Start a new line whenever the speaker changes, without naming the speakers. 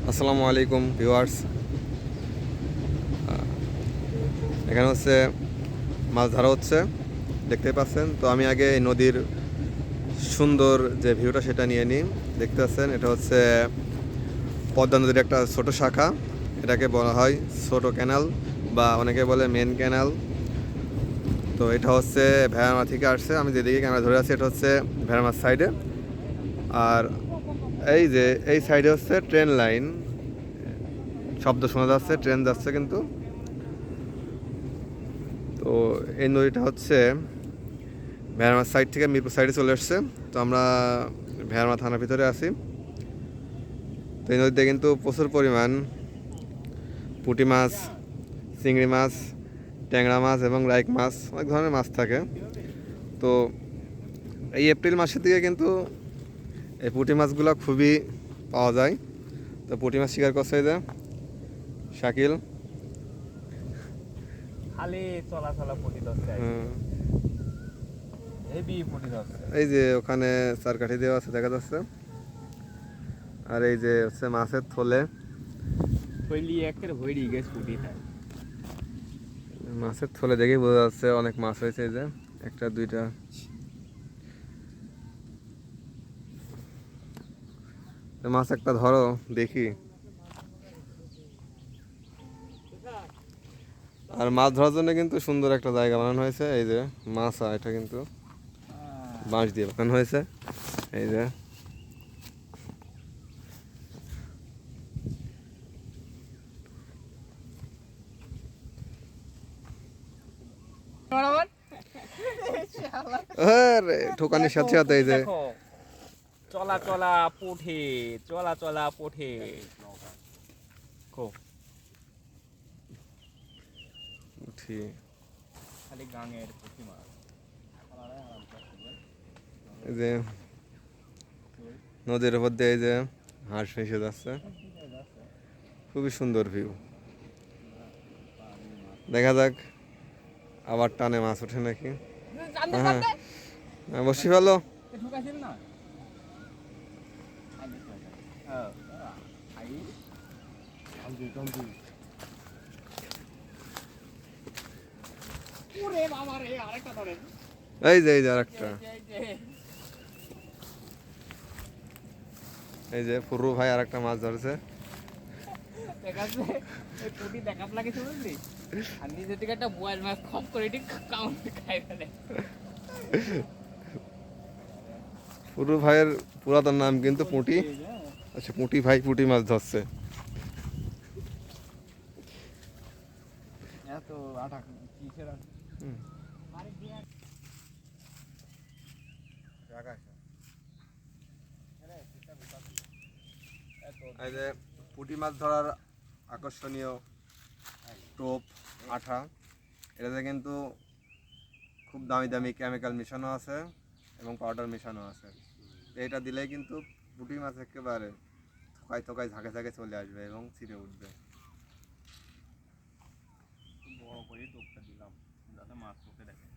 আসসালামু আলাইকুম ভিউয়ার্স। এখানে হচ্ছে মাছ ধরা হচ্ছে, দেখতে পাচ্ছেন। তো আমি আগে এই নদীর সুন্দর যে ভিউটা সেটা নিয়ে নিই। দেখতে পাচ্ছেন, এটা হচ্ছে পদ্মা নদীর একটা ছোট শাখা। এটাকে বলা হয় ছোট ক্যানাল বা অনেকে বলে মেন ক্যানাল। তো এটা হচ্ছে ভেড়ামা থেকে আসছে। আমি যেদিকে ক্যামেরা ধরে আছি এটা হচ্ছে ভেড়ামার সাইডে। আর এই যে এই সাইডে হচ্ছে ট্রেন লাইন, শব্দ শোনা যাচ্ছে, ট্রেন যাচ্ছে কিন্তু। তো এই নদীটা হচ্ছে ভেড়ামার সাইড থেকে মিরপুর সাইডে চলে এসছে। তো আমরা ভেড়ামা থানার ভিতরে আছি। তো এই নদীতে কিন্তু প্রচুর পরিমাণ পুঁটি মাছ, চিংড়ি মাছ, ট্যাংরা মাছ এবং রাইক মাছ, অনেক ধরনের মাছ থাকে। তো এই এপ্রিল মাসের দিকে কিন্তু এই পুঁটি মাছগুলো খুবই পাওয়া যায়। তো পুঁটি মাছ শিকার করছে এই যে শাকিল।
খালি চলাচলা পুঁটি ধরছে, হেভি পুঁটি ধরছে।
এই যে ওখানে চারকাঠি দেওয়া আছে দেখা যাচ্ছে। আর এই যে হচ্ছে মাছের থলে,
হইলি একের হইলি গেছ পুঁটি থাকে।
মাছের থলে দেখেই বোঝা যাচ্ছে অনেক মাছ হয়েছে। এই যে একটা দুইটা, মাছ একটা ধরো দেখি। আর মাছ ধরার জন্য কিন্তু সুন্দর একটা জায়গা বানানো হয়েছে। এই যে মাছ, এটা কিন্তু বাঁশ দিয়ে বানানো হয়েছে। এই যে ঠোকানি সাথে সাথে এই যে
চলা চলা পুঁঠি, চলা চলা পুঁঠি।
উঠি।
খালি গাঙের পুঁটি মাছ।
এই যে নদীর উপর দিয়ে এই যে হাঁস ভেসে যাচ্ছে, খুবই সুন্দর ভিউ। দেখা যাক আবার টানে মাছ ওঠে নাকি। হ্যাঁ, বসি ভালো। এই যে আরেকটা, এই যে ফুরু ভাই আরেকটা মাছ ধরেছে। ফুরু ভাইয়ের পুরাতন নাম কিন্তু পুঁটি। আচ্ছা, পুঁটি ভাই পুঁটি মাছ ধরছে। এই যে পুঁটি মাছ ধরার আকর্ষণীয় টোপ, আঠা, এটাতে কিন্তু খুব দামি দামি কেমিক্যাল মেশানো আছে এবং পাউডার মেশানো আছে। এটা দিলেই কিন্তু পুঁটি মাছ একেবারে থোকায় থোকায় ঝাঁকে ঝাঁকে চলে আসবে এবং ছিঁড়ে উঠবে।
বড় করে টোপটা দিলাম যাতে মাছ চোখে দেখে।